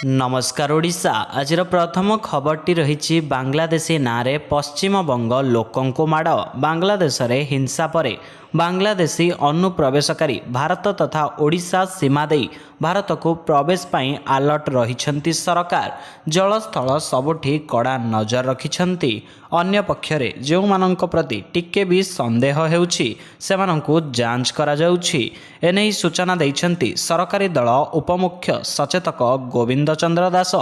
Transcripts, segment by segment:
नमस्कार ओडिशा आजिर प्रथम खबरटी रही बांग्लादेशी नारे पश्चिमबंग लोकों को माड़ बांग्लादेश रे हिंसा परे बांग्लादेशी अनुप्रवेशकारी भारत तथा ओडिशा सीमा दे भारत को प्रवेश पाई अलर्ट रही सरकार जलस्थल सबुठी कड़ा नजर रखिछंती। अन्य पक्षरे जो मानक प्रति टिके भी संदेह हेउछि सेमानंकु जांच करा जाउछि एनै सूचना दैछंती सरकारी दल उपमुख्य सचेतक गोविंद चंद्र दास।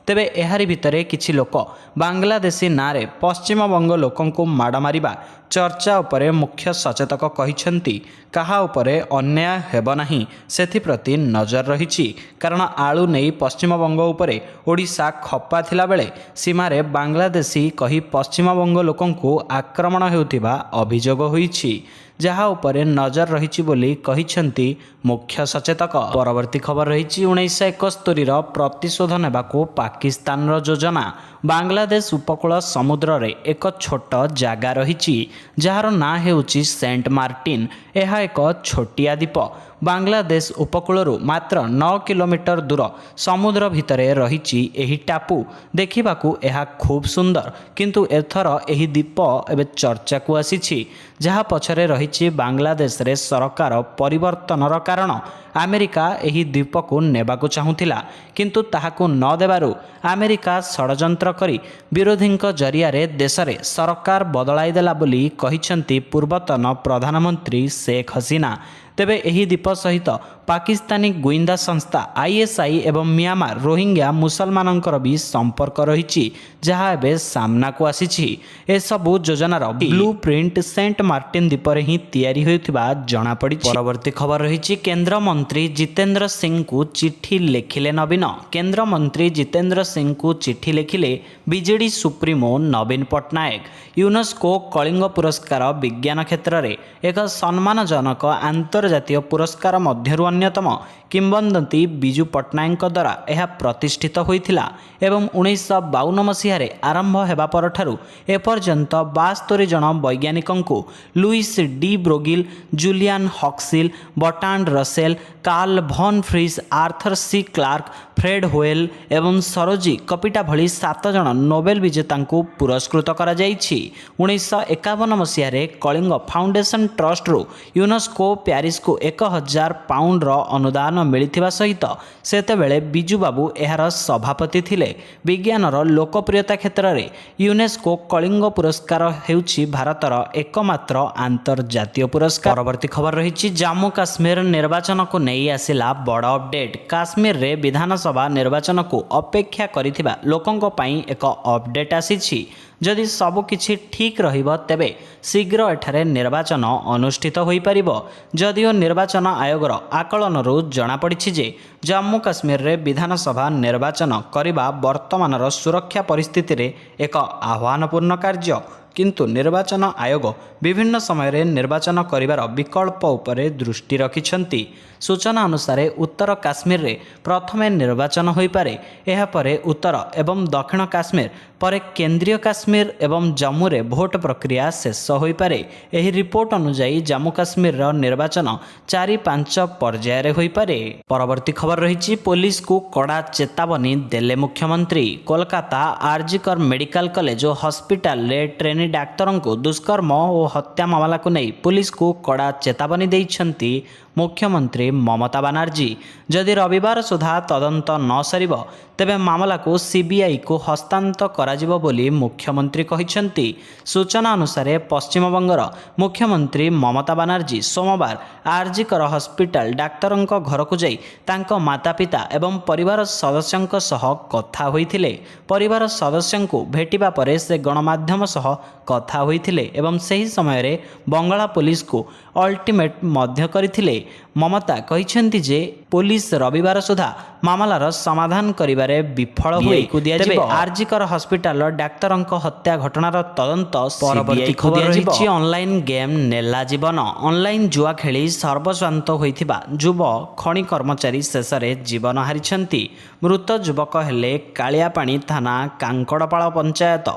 तेबे एहारी भितरे किछि लोक बांग्लादेशी नारे पश्चिमबंग लोकों को माड़ मारिबा चर्चा उपरे मुख्य सचेतक कहिछंती कहा उपरे अन्याय हेब नाही सेथिप्रति नजर रहिछि कारण आळु नेई पश्चिमबंग उपरे ओडिशा खप्पा थिला बेले सीमारे बांग्लादेशी कही पश्चिमबंग लोकों को आक्रमण हेउथिबा अभियोग होईछि जहा उपरे नजर रहिछि बोली कहिछंती मुख्य सचेतक। परवर्ती खबर रही 1971 प्रतिशोध नेबाकू पाकिस्तान योजना बांग्लादेश उपकूल समुद्र रे एक छोट जगह रही जार ना हेउछि सेंट मार्टिन। यह एक छोटिया द्वीप बांग्लादेश उपकूल मात्र 9 किलोमीटर दूर समुद्र भितरे रही एही टापू देखिबाकू यह खूब सुंदर किंतु एथर एही द्वीप एबे चर्चा को आसीछि जहा पछरे रही बांग्लादेश रे सरकार परिवर्तनर कारण अमेरिका एही द्वीप को नेबाकू चाहुथिला किंतु ताहाकू न देबारु अमेरिका षडयंत्र करी विरोधींक जरिया रे देश रे सरकार बदलाई देला बोली कहिछंती पूर्वतन प्रधानमंत्री शेख हसीना। तेबे एही द्वीप सहित पाकिस्तानी गुइंदा संस्था आईएसआई एवं म्यांमार रोहिंग्या मुसलमानंकर भी संपर्क रही जहाँ एबे सामना को आसीछि। ए सबु योजनार ब्लू प्रिंट सेंट मार्टिन द्वीप रे ही तैयारी होइतिबा जणा पड़िछि। परवर्ती खबर रही केंद्र मंत्री जितेंद्र सिंह को चिट्ठी लिखिले नवीन। केंद्र मंत्री जितेंद्र सिंह को चिट्ठी लिखिले बीजेडी सुप्रीमो नवीन पट्टनायक। यूनेस्को कलिंग पुरस्कार विज्ञान क्षेत्र में एक सम्मानजनक अंतर्जातीय पुरस्कार मध्यरु अन्यतम किंवदंती बिजू पट्टनायक द्वारा यह प्रतिष्ठित होइथिला एवं 1952 मसीह आरंभ हेबा परठारु एपर्यंत 72 जन वैज्ञानिकंकु Louis de Broglie, Julian Huxley, Bertrand Russell, Karl von Frisch, Arthur C Clarke, Fred Hoyle एवं सरोजी कपिटा भली 7 जन नोबेल विजेता पुरस्कृत करा जाइछि। 1951 मसीह कलिंग फाउंडेशन ट्रस्ट रु यूनेस्को प्यारिस को 1000 पाउंड अनुदान मिलिथिबा सहित सेतेबेले बिजू बाबू एहार सभापति थिले। विज्ञानर लोकप्रियता क्षेत्र में यूनेस्को कलिंग पुरस्कार हेउछि भारतर एकमात्र अंतर्जातीय पुरस्कार। परवर्ती खबर रही जम्मू काश्मीर निर्वाचन को नहीं आसिला बड़ अपडेट। काश्मीर रे विधानसभा निर्वाचन को अपेक्षा करिथिबा लोकंक पई एक अपडेट आसीछि। जदि सबकिछि ठीक रहिबो तेबे शीघ्र एठारे निर्वाचन अनुष्ठित होई परिबो। जदिओ निर्वाचन आयोगर आकलनरू जणा पड़िछि जे जम्मू काश्मीर रे विधानसभा निर्वाचन करिबा वर्तमानर सुरक्षा परिस्थिति रे एक आह्वानपूर्ण कार्य किंतु निर्वाचन आयोग विभिन्न समय रे निर्वाचन करिवार विकल्प उपरे दृष्टि रखिछंती। सूचना अनुसार उत्तर काश्मीर रे प्रथमे निर्वाचन होई पारे एहा परे उत्तर एवं दक्षिण काश्मीर परे केंद्रीय काश्मीर एवं जम्मू रे भोट प्रक्रिया शेष होई पारे। एही रिपोर्ट अनुसार जम्मू काश्मीर रो निर्वाचन 4-5 पर्याय रे होई पारे। परवर्ती खबर रही पुलिस को कड़ा चेतावनी देले मुख्यमंत्री। कोलकाता आरजीकर मेडिकल कॉलेज और हॉस्पिटल रे ट्रेनी डाक्तरों को दुष्कर्म और हत्या मामला को नहीं पुलिस को कड़ा चेतावनी देइछंती मुख्यमंत्री ममता बनर्जी। जदि रविवार सुधा तदंत न सरिब तेबे मामला को सीबीआई को हस्तांतर कराजिबो बोली मुख्यमंत्री कहिछंती। सूचना अनुसार पश्चिमबंगर मुख्यमंत्री ममता बनर्जी सोमवार आरजीकर हॉस्पिटल डाक्तरों घर को जाई तांको माता पिता एवं परिवार सदस्यों सह कथा होइथिले। परिवार सदस्यों को भेटिबा परे से गणमाध्यम सह कथा होइथिले एवं सही समय रे बंगला पुलिस को अल्टीमेट मध्य करथिले। ममता कहिछंती जे पुलिस रविवार सुधा मामलार समाधान करिबारे विफल होई तेबे आरजीकर हॉस्पिटल डाक्तरों हत्या घटनार तदंत परवर्ती खबर रही ऑनलाइन गेम नेला जीवन। ऑनलाइन जुआ खेली सर्वस्वांत होइथिबा युव खଣି कर्मचारी शेष में जीवन हारिछंती। मृत युवक हेले कालियापाणी थाना कांकड़पाड़ पंचायत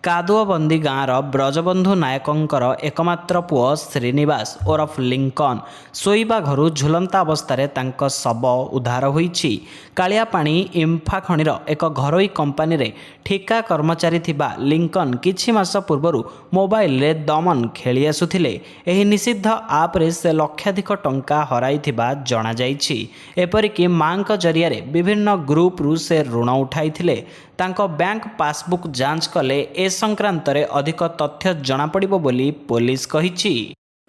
କାଦୁଅବନ୍ଦୀ ଗାଁର ବ୍ରଜବନ୍ଧୁ ନାୟକଙ୍କର ଏକମାତ୍ର ପୁଅ ଶ୍ରୀନିବାସ ଓରଫ ଲିଙ୍କନ ଶୋଇବା ଘରୁ ଝୁଲନ୍ତା ଅବସ୍ଥାରେ ତାଙ୍କ ଶବ ଉଦ୍ଧାର ହୋଇଛି। କାଳିଆପାଣି ଇମ୍ଫା ଖଣିର ଏକ ଘରୋଇ କମ୍ପାନୀରେ ଠିକା କର୍ମଚାରୀ ଥିବା ଲିଙ୍କନ କିଛି ମାସ ପୂର୍ବରୁ ମୋବାଇଲରେ ଦମନ ଖେଳି ଆସୁଥିଲେ। ଏହି ନିଷିଦ୍ଧ ଆପ୍ରେ ସେ ଲକ୍ଷାଧିକ ଟଙ୍କା ହରାଇଥିବା ଜଣାଯାଇଛି। ଏପରିକି ମାଙ୍କ ଜରିଆରେ ବିଭିନ୍ନ ଗ୍ରୁପରୁ ସେ ଋଣ ଉଠାଇଥିଲେ। ତାଙ୍କ ବ୍ୟାଙ୍କ ପାସବୁକ୍ ଯାଞ୍ଚ କଲେ ଏ ସଂକ୍ରାନ୍ତରେ ଅଧିକ ତଥ୍ୟ ଜଣାପଡ଼ିବ ବୋଲି ପୋଲିସ କହିଛି।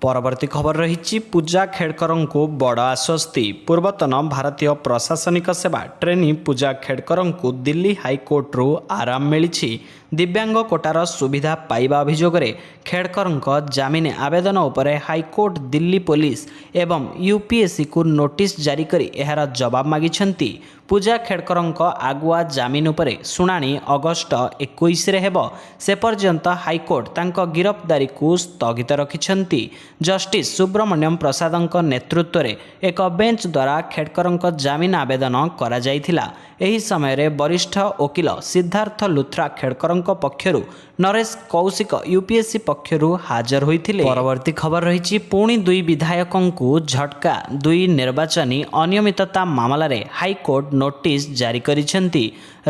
ପରବର୍ତ୍ତୀ ଖବର ରହିଛି ପୂଜା ଖେଡକରଙ୍କୁ ବଡ଼ ଆଶ୍ୱସ୍ତି। ପୂର୍ବତନ ଭାରତୀୟ ପ୍ରଶାସନିକ ସେବା ଟ୍ରେନି ପୂଜା ଖେଡକରଙ୍କୁ ଦିଲ୍ଲୀ ହାଇକୋର୍ଟରୁ ଆରାମ ମିଳିଛି। ଦିବ୍ୟାଙ୍ଗ କୋଟାର ସୁବିଧା ପାଇବା ଅଭିଯୋଗରେ ଖେଡକରଙ୍କ ଜାମିନ ଆବେଦନ ଉପରେ ହାଇକୋର୍ଟ ଦିଲ୍ଲୀ ପୋଲିସ ଏବଂ ୟୁପିଏସ୍ସିକୁ ନୋଟିସ୍ ଜାରି କରି ଏହାର ଜବାବ ମାଗିଛନ୍ତି। ପୂଜା ଖେଡକରଙ୍କ ଆଗୁଆ ଜାମିନ ଉପରେ ଶୁଣାଣି ଅଗଷ୍ଟ 21ରେ ହେବ। ସେ ପର୍ଯ୍ୟନ୍ତ ହାଇକୋର୍ଟ ତାଙ୍କ ଗିରଫଦାରୀକୁ ସ୍ଥଗିତ ରଖିଛନ୍ତି। ଜଷ୍ଟିସ୍ ସୁବ୍ରମଣ୍ୟମ ପ୍ରସାଦଙ୍କ ନେତୃତ୍ୱରେ ଏକ ବେଞ୍ଚ ଦ୍ୱାରା ଖେଡକରଙ୍କ ଜାମିନ ଆବେଦନ କରାଯାଇଥିଲା। ଏହି ସମୟରେ ବରିଷ୍ଠ ଓକିଲ ସିଦ୍ଧାର୍ଥ ଲୁଥ୍ରା ଖେଡକରଙ୍କ ପକ୍ଷରୁ ନରେଶ କୌଶିକ ୟୁପିଏସ୍ସି ପକ୍ଷରୁ ହାଜର ହୋଇଥିଲେ। ପରବର୍ତ୍ତୀ ଖବର ରହିଛି ପୁଣି ଦୁଇ ବିଧାୟକଙ୍କୁ ଝଟକା। ଦୁଇ ନିର୍ବାଚନୀ ଅନିୟମିତତା ମାମଲାରେ ହାଇକୋର୍ଟ ନୋଟିସ୍ ଜାରି କରିଛନ୍ତି।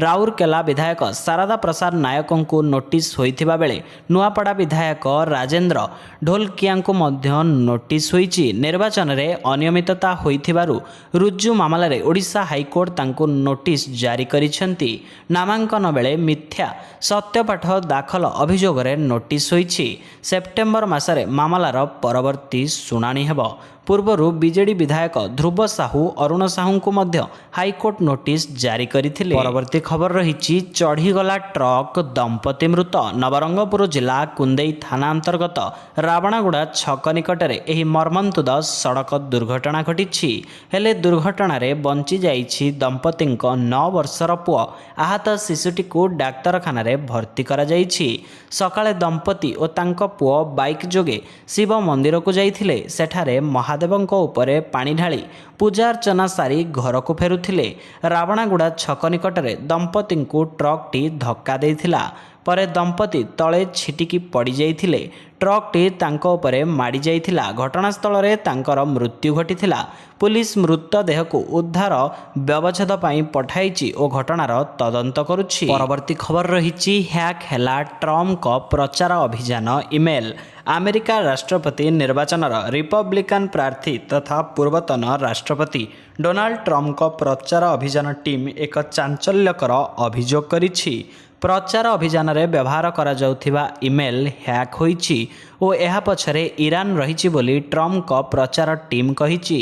ରାଉରକେଲା ବିଧାୟକ ଶାରଦା ପ୍ରସାଦ ନାୟକଙ୍କୁ ନୋଟିସ୍ ହୋଇଥିବା ବେଳେ ନୂଆପଡ଼ା ବିଧାୟକ ରାଜେନ୍ଦ୍ର ଢୋଲକିଆଙ୍କୁ ମଧ୍ୟ ନୋଟିସ୍ ହୋଇଛି। ନିର୍ବାଚନରେ ଅନିୟମିତତା ହୋଇଥିବାରୁ ରୁଜୁ ମାମଲାରେ ଓଡ଼ିଶା ହାଇକୋର୍ଟ ତାଙ୍କୁ ନୋଟିସ୍ ଜାରି କରିଛନ୍ତି। ନାମାଙ୍କନ ବେଳେ ମିଥ୍ୟା ସତ୍ୟପାଠ ଦାଖଲ ଅଭିଯୋଗରେ ନୋଟିସ୍ ହୋଇଛି। ସେପ୍ଟେମ୍ବର ମାସରେ ମାମଲାର ପରବର୍ତ୍ତୀ ଶୁଣାଣି ହେବ। ପୂର୍ବରୁ ବିଜେଡି ବିଧାୟକ ଧ୍ରୁବ ସାହୁ ଅରୁଣ ସାହୁଙ୍କୁ ମଧ୍ୟ ହାଇକୋର୍ଟ ନୋଟିସ୍ ଜାରି କରିଥିଲେ। ପରବର୍ତ୍ତୀ ଖବର ରହିଛି ଚଢ଼ିଗଲା ଟ୍ରକ୍ ଦମ୍ପତି ମୃତ। ନବରଙ୍ଗପୁର ଜିଲ୍ଲା କୁନ୍ଦେଇ ଥାନା ଅନ୍ତର୍ଗତ ରାବଣାଗୁଡ଼ା ଛକ ନିକଟରେ ଏହି ମର୍ମନ୍ତୁଦ ସଡ଼କ ଦୁର୍ଘଟଣା ଘଟିଛି। ହେଲେ ଦୁର୍ଘଟଣାରେ ବଞ୍ଚିଯାଇଛି ଦମ୍ପତିଙ୍କ 9 ବର୍ଷର ପୁଅ। ଆହତ ଶିଶୁଟିକୁ ଡାକ୍ତରଖାନାରେ ଭର୍ତ୍ତି କରାଯାଇଛି। ସକାଳେ ଦମ୍ପତି ଓ ତାଙ୍କ ପୁଅ ବାଇକ୍ ଯୋଗେ ଶିବ ମନ୍ଦିରକୁ ଯାଇଥିଲେ। ସେଠାରେ ମହାଦେବଙ୍କ ଉପରେ ପାଣି ଢାଳି ପୂଜାର୍ଚ୍ଚନା ସାରି ଘରକୁ ଫେରୁଥିଲେ। ରାବଣାଗୁଡ଼ା ଛକ ନିକଟରେ ଦମ୍ପତିଙ୍କୁ ଟ୍ରକ୍ଟି ଧକ୍କା ଦେଇଥିଲା। ପରେ ଦମ୍ପତି ତଳେ ଛିଟିକି ପଡ଼ିଯାଇଥିଲେ। ଟ୍ରକ୍ଟି ତାଙ୍କ ଉପରେ ମାଡ଼ି ଯାଇଥିଲା। ଘଟଣାସ୍ଥଳରେ ତାଙ୍କର ମୃତ୍ୟୁ ଘଟିଥିଲା। ପୁଲିସ ମୃତଦେହକୁ ଉଦ୍ଧାର ବ୍ୟବଚ୍ଛେଦ ପାଇଁ ପଠାଇଛି ଓ ଘଟଣାର ତଦନ୍ତ କରୁଛି। ପରବର୍ତ୍ତୀ ଖବର ରହିଛି ହ୍ୟାକ୍ ହେଲା ଟ୍ରମ୍ପଙ୍କ ପ୍ରଚାର ଅଭିଯାନ ଇମେଲ୍। ଆମେରିକା ରାଷ୍ଟ୍ରପତି ନିର୍ବାଚନର ରିପବ୍ଲିକାନ ପ୍ରାର୍ଥୀ ତଥା ପୂର୍ବତନ ରାଷ୍ଟ୍ରପତି ଡୋନାଲ୍ଡ ଟ୍ରମ୍ପଙ୍କ ପ୍ରଚାର ଅଭିଯାନ ଟିମ୍ ଏକ ଚାଞ୍ଚଲ୍ୟକର ଅଭିଯୋଗ କରିଛି। ପ୍ରଚାର ଅଭିଯାନରେ ବ୍ୟବହାର କରାଯାଉଥିବା ଇମେଲ୍ ହ୍ୟାକ୍ ହୋଇଛି ଓ ଏହା ପଛରେ ଇରାନ ରହିଛି ବୋଲି ଟ୍ରମ୍ପଙ୍କ ପ୍ରଚାର ଟିମ୍ କହିଛି।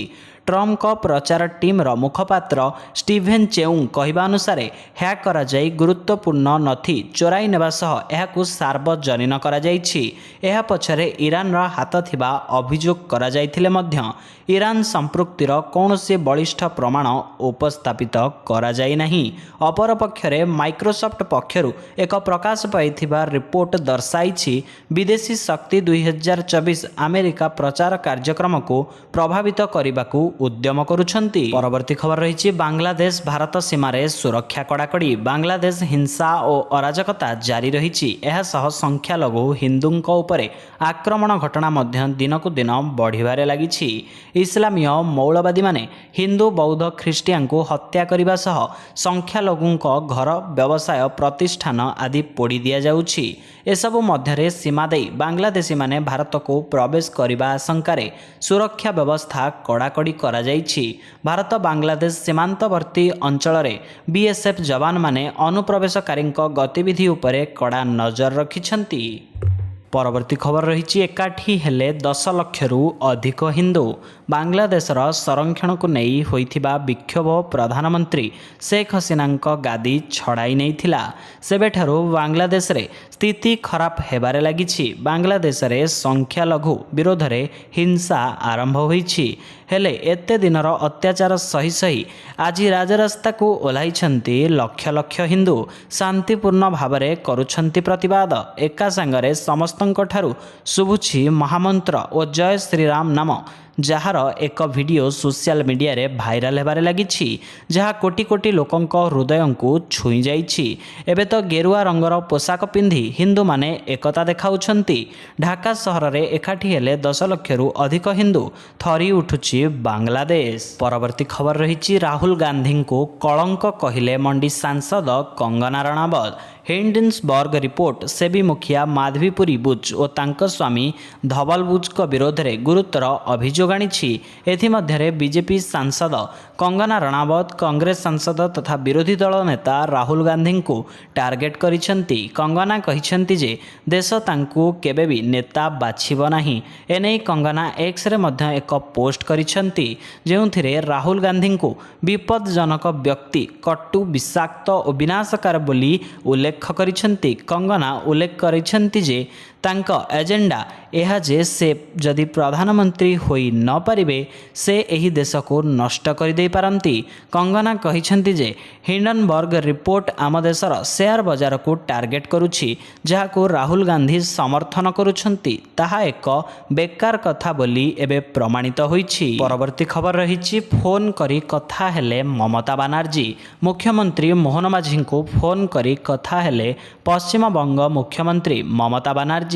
ଟ୍ରମ୍ପଙ୍କ ପ୍ରଚାର ଟିମ୍ର ମୁଖପାତ୍ର ଷ୍ଟିଭେନ୍ ଚେଉଂ କହିବା ଅନୁସାରେ ହ୍ୟାକ୍ କରାଯାଇ ଗୁରୁତ୍ୱପୂର୍ଣ୍ଣ ନଥି ଚୋରାଇ ନେବା ସହ ଏହାକୁ ସାର୍ବଜନୀନ କରାଯାଇଛି। ଏହା ପଛରେ ଇରାନର ହାତ ଥିବା ଅଭିଯୋଗ କରାଯାଇଥିଲେ ମଧ୍ୟ ଇରାନ ସମ୍ପୃକ୍ତିର କୌଣସି ବଳିଷ୍ଠ ପ୍ରମାଣ ଉପସ୍ଥାପିତ କରାଯାଇନାହିଁ। ଅପରପକ୍ଷରେ ମାଇକ୍ରୋସଫ୍ଟ ପକ୍ଷରୁ ଏକ ପ୍ରକାଶ ପାଇଥିବା ରିପୋର୍ଟ ଦର୍ଶାଇଛି ବିଦେଶୀ ଶକ୍ତି 2024 ଆମେରିକା ପ୍ରଚାର କାର୍ଯ୍ୟକ୍ରମକୁ ପ୍ରଭାବିତ କରିବାକୁ ଉଦ୍ୟମ କରୁଛନ୍ତି। ପରବର୍ତ୍ତୀ ଖବର ରହିଛି ବାଂଲାଦେଶ ଭାରତ ସୀମାରେ ସୁରକ୍ଷା କଡ଼ାକଡ଼ି। ବାଂଲାଦେଶ ହିଂସା ଓ ଅରାଜକତା ଜାରି ରହିଛି। ଏହା ସହ ସଂଖ୍ୟାଲଘୁ ହିନ୍ଦୁଙ୍କ ଉପରେ ଆକ୍ରମଣ ଘଟଣା ମଧ୍ୟ ଦିନକୁ ଦିନ ବଢ଼ିବାରେ ଲାଗିଛି। ଇସଲାମୀୟ ମୌଳବାଦୀମାନେ ହିନ୍ଦୁ ବୌଦ୍ଧ ଖ୍ରୀଷ୍ଟିଆନଙ୍କୁ ହତ୍ୟା କରିବା ସହ ସଂଖ୍ୟାଲଘୁଙ୍କ ଘର ବ୍ୟବସାୟ ପ୍ରତିଷ୍ଠାନ ଆଦି ପୋଡ଼ି ଦିଆଯାଉଛି। ଏସବୁ ମଧ୍ୟରେ ସୀମା ଦେଇ ବାଂଲାଦେଶୀମାନେ ଭାରତକୁ ପ୍ରବେଶ କରିବା ଆଶଙ୍କାରେ ସୁରକ୍ଷା ବ୍ୟବସ୍ଥା କଡ଼ାକଡ଼ି କରାଯାଇଛି। ଭାରତ ବାଂଲାଦେଶ ସୀମାନ୍ତବର୍ତ୍ତୀ ଅଞ୍ଚଳରେ ବିଏସ୍ଏଫ୍ ଯବାନମାନେ ଅନୁପ୍ରବେଶକାରୀଙ୍କ ଗତିବିଧି ଉପରେ କଡ଼ା ନଜର ରଖିଛନ୍ତି। ପରବର୍ତ୍ତୀ ଖବର ରହିଛି ଏକାଠି ହେଲେ 10 ଲକ୍ଷରୁ ଅଧିକ ହିନ୍ଦୁ। ବାଂଲାଦେଶର ସଂରକ୍ଷଣକୁ ନେଇ ହୋଇଥିବା ବିକ୍ଷୋଭ ପ୍ରଧାନମନ୍ତ୍ରୀ ଶେଖ୍ ହସିନାଙ୍କ ଗାଦି ଛଡ଼ାଇ ନେଇଥିଲା। ସେବେଠାରୁ ବାଂଲାଦେଶରେ ସ୍ଥିତି ଖରାପ ହେବାରେ ଲାଗିଛି। ବାଂଲାଦେଶରେ ସଂଖ୍ୟାଲଘୁ ବିରୋଧରେ ହିଂସା ଆରମ୍ଭ ହୋଇଛି। ହେଲେ ଏତେ ଦିନର ଅତ୍ୟାଚାର ସହି ସହି ଆଜି ରାଜରାସ୍ତାକୁ ଓହ୍ଲାଇଛନ୍ତି ଲକ୍ଷ ଲକ୍ଷ ହିନ୍ଦୁ। ଶାନ୍ତିପୂର୍ଣ୍ଣ ଭାବରେ କରୁଛନ୍ତି ପ୍ରତିବାଦ। ଏକା ସାଙ୍ଗରେ ସମସ୍ତଙ୍କଠାରୁ ଶୁଭୁଛି ମହାମନ୍ତ୍ର ଓ ଜୟ ଶ୍ରୀରାମ ନାମ जार एक वीडियो सोशल मीडिया रे भाइराल हेबारे लागिछि जहाँ कोटी कोटी लोकंक हृदय को छुई जाइछि। एबे तो गेरुआ रंगर पोशाक पिंधि हिंदू माने एकता देखाउछंती। ढाका सहर रे एकाठी हेले 10 लाख रु अधिक हिंदू थरी उठुछि बांग्लादेश। परवर्ती खबर रही राहुल गांधी को कलंक कहिले मंडी सांसद कंगना रणावत। हिंडनबर्ग रिपोर्ट सेबी मुखिया माधवीपुरी बुच और तांको स्वामी धवल बुच को विरोध में गुरुतर अभियोग आनिछि। एथिमध्यरे बीजेपी सांसद कंगना रणावत कांग्रेस सांसद तथा विरोधी दल नेता राहुल गांधी को टार्गेट करिसेंती। कंगना कहिसेंती जे देश तांकु केबे भी नेता बाछिबो नाही। एनै कंगना एक्स रे मध्य एक पोस्ट करिसेंती जेउथिरे राहुल गांधी को विपदजनक व्यक्ति कटु विषाक्त और विनाशकार बोली उल्लेख करिसेंती। कंगना उल्लेख करिसेंती जे तांका एजेंडा यह जे से जदि प्रधानमंत्री होई न पारिबे से एही देश को नष्ट कर दे पारंती। कंगना कहिसेंती जे हिंडनबर्ग रिपोर्ट आम देशर शेयर बाजार को टार्गेट करुछि जहा को राहुल गांधी समर्थन करुछंती ताहा एक बेकार कथा बोली एबे प्रमाणित होईछि। परवर्ती खबर रही फोन करी कथा हेले ममता बनर्जी। मुख्यमंत्री मोहन माझी को फोन करी कथा हेले पश्चिम बंग मुख्यमंत्री ममता बनर्जी।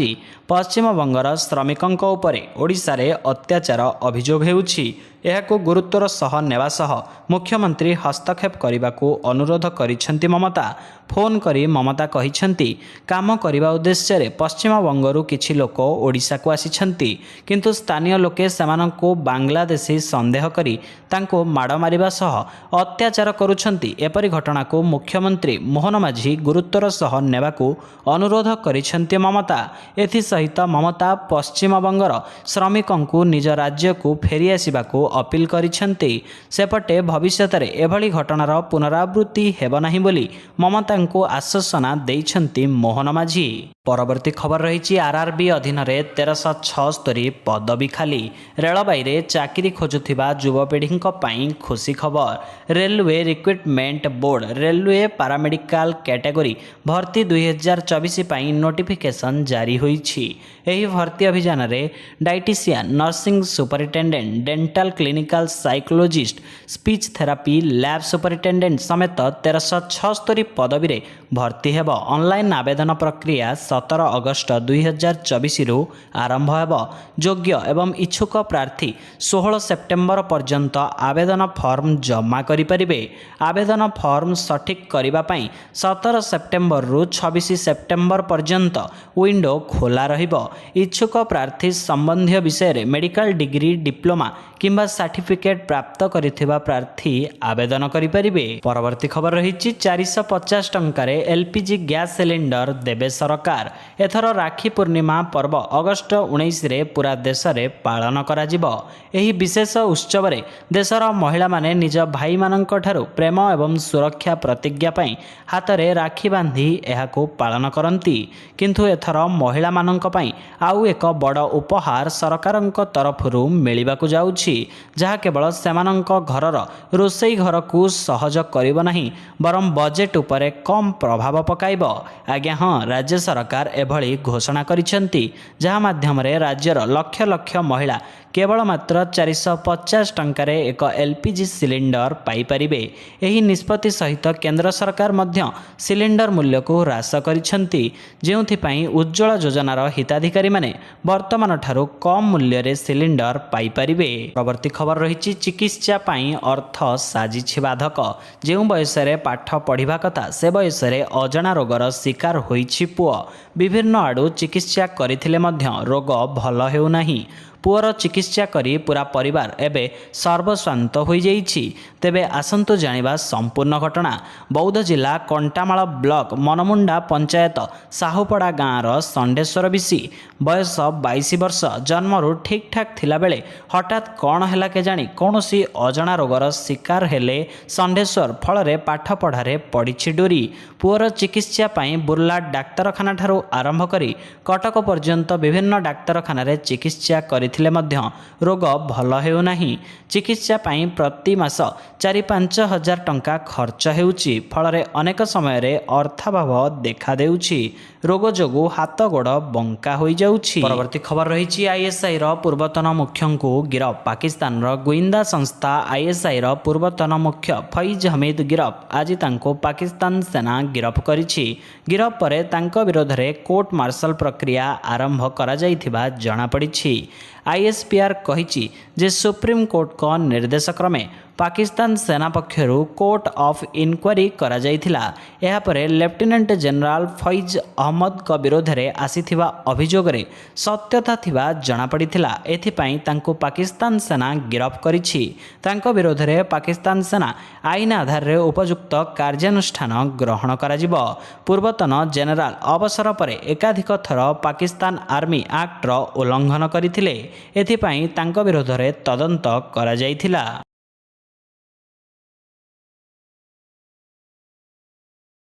पश्चिम बंगर श्रमिकों उपरे ओडिशा रे अत्याचार अभियोग हेउछि। एहाको गुरुत्वर सह नेवा सह मुख्यमंत्री हस्तक्षेप करने को अनुरोध करिसेंती ममता। फोन करी ममता कहिसेंती काम करने उद्देश्य रे पश्चिम बंगरू किछि लोक ओडिशा को आसिछंती किंतु स्थानीय लोके सेमानंको बांग्लादेशी संदेह करी तांको माड़ मारिबा सह अत्याचार करुछंती। एपरि घटना को मुख्यमंत्री मोहन माझी गुरुत्वर सह नेबा को अनुरोध करिसेंती ममता। एथि सहित ममता पश्चिम बंगर श्रमिकों को निज राज्य को फेरी आसिबा को अपील करिसेंती। सेपटे भविष्य में एभली घटनार पुनरावृत्ति हेब नाही बोली ममता को आश्वासना देइछंती मोहन माझी। परवर्ती खबर रही आरआरबी अधीन 1376 पदवी खाली। रेलबाई रे चाकरी खोजुथिबा युवपीढ़ी खुशी खबर। Railway recruitment board railway paramedical category भर्ती 2024 पाई नोटिफिकेशन जारी होईछि। एही भर्ती अभियान रे dietitian nursing superintendent dental clinical psychologist speech therapy lab superintendent समेत 1376 पदवी रे भर्ती हेब। ऑनलाइन आवेदन प्रक्रिया 17 अगस्त 2024 रु आरंभ हेब। योग्य एवं इच्छुक प्रार्थी 16 सेप्टेम्बर पर्यंत आवेदन फॉर्म जमा करि परिबे। आवेदन फॉर्म सठिक करिबा पई 17 सेप्टेम्बर रु 26 सेप्टेम्बर पर्यंत विंडो खोला रहिबो। इच्छुक प्रार्थी संबंधी विषय रे मेडिकल डिग्री डिप्लोमा किंबा सर्टिफिकेट प्राप्त करिथिबा प्रार्थी आवेदन करि परिबे। परवर्ती खबर रही 450 टंकारे एलपीजी गैस सिलिंडर देबे सरकार। एथर राखी पूर्णिमा पर्व अगस्त 19 रे पूरा देश रे पालन करा जिवो। एही विशेष उत्सव रे देशर महिला माने निज भाई मानक ठारू प्रेम एवं सुरक्षा प्रतिज्ञा पई हाथ रे राखी बांधी एहाको पालन करंती। किंतु एथर महिला मानक पई आउ एक बड़ उपहार सरकारक तरफरु मिलिबाकू जाउछि जहा केवल सेमानक घरर रोसई घर को सहज करिबो नाही बरम बजेट उपरे कम प्रभाव पकाइबो। आज्ञा हाँ, राज्य सरकार एभली घोषणा करिसेंती जहा माध्यम रे राज्यर लक्ष लक्ष महिला केवल मात्र 450 टंकारे एक एलपीजी सिलिंडर पाई परिबे। एही निष्पत्ति सहित केंद्र सरकार मध्य सिलिंडर मूल्य को ह्रास करिसेंती जेउथि पई उज्ज्वला योजनार हिताधिकारी माने वर्तमान ठारू कम मूल्य रे सिलिंडर पाई परिबे। परवर्ती खबर रही चिकित्सा पई अर्थ साजिछि बाधक। जेउ बयस रे पाठ पढ़िबा कथा से बयस रे अजणा रोगर शिकार होईछि पुओ। विभिन्न आडू चिकित्सा करिथिले मध्य रोग भल हेउ नाही। पुअर चिकित्सा करी पूरा परिवार एबे सर्वस्वांत हो जाइछि। तेबे आसंतु जानिबा संपूर्ण घटना। बौद्ध जिला कंटामाल ब्लॉक मनमुंडा पंचायत साहुपड़ा गाँवर षंडेश्वर बिसी बयस 22 वर्ष जन्मरू ठीक ठाक थिला बेले हठात कौन हैला के जानी कौनसी अजणा रोगर शिकार हेले षंडेश्वर। फल पाठ पढ़ारे पड़ी डोरी। पुअर चिकित्सा पई बुर्ला डाक्तरखाना ठारू आरंभ करी कटक पर्यंत विभिन्न डाक्तरखाना चिकित्सा करिथिले मध्य रोग भल हेउ नाही। चिकित्सा पई प्रति मास 4-5 हजार टंका खर्च हेउची। फल अनेक समय अर्थाभाव देखा देउची। ରୋଗ ଯୋଗୁଁ ହାତ ଗୋଡ଼ ବଙ୍କା ହୋଇଯାଉଛି। ପରବର୍ତ୍ତୀ ଖବର ରହିଛି ଆଇଏସ୍ଆଇର ପୂର୍ବତନ ମୁଖ୍ୟଙ୍କୁ ଗିରଫ। ପାକିସ୍ତାନର ଗୁଇନ୍ଦା ସଂସ୍ଥା ଆଇଏସ୍ଆଇର ପୂର୍ବତନ ମୁଖ୍ୟ ଫୈଜ ହମିଦ ଗିରଫ। ଆଜି ତାଙ୍କୁ ପାକିସ୍ତାନ ସେନା ଗିରଫ କରିଛି। ଗିରଫ ପରେ ତାଙ୍କ ବିରୋଧରେ କୋର୍ଟ ମାର୍ଶଲ ପ୍ରକ୍ରିୟା ଆରମ୍ଭ କରାଯାଇଥିବା ଜଣାପଡ଼ିଛି। ଆଇଏସ୍ପିଆର କହିଛି ଯେ ସୁପ୍ରିମକୋର୍ଟଙ୍କ ନିର୍ଦ୍ଦେଶ କ୍ରମେ ପାକିସ୍ତାନ ସେନା ପକ୍ଷରୁ କୋର୍ଟ ଅଫ୍ ଇନକ୍ୱାରି କରାଯାଇଥିଲା। ଏହାପରେ ଲେଫ୍ଟିନେଣ୍ଟ ଜେନେରାଲ ଫୈଜ ଅହମ୍ମଦଙ୍କ ବିରୋଧରେ ଆସିଥିବା ଅଭିଯୋଗରେ ସତ୍ୟତା ଥିବା ଜଣାପଡ଼ିଥିଲା। ଏଥିପାଇଁ ତାଙ୍କୁ ପାକିସ୍ତାନ ସେନା ଗିରଫ କରିଛି। ତାଙ୍କ ବିରୋଧରେ ପାକିସ୍ତାନ ସେନା ଆଇନ ଆଧାରରେ ଉପଯୁକ୍ତ କାର୍ଯ୍ୟାନୁଷ୍ଠାନ ଗ୍ରହଣ କରାଯିବ। ପୂର୍ବତନ ଜେନେରାଲ ଅବସର ପରେ ଏକାଧିକ ଥର ପାକିସ୍ତାନ ଆର୍ମି ଆକ୍ଟର ଉଲ୍ଲଂଘନ କରିଥିଲେ। ଏଥିପାଇଁ ତାଙ୍କ ବିରୋଧରେ ତଦନ୍ତ କରାଯାଇଥିଲା।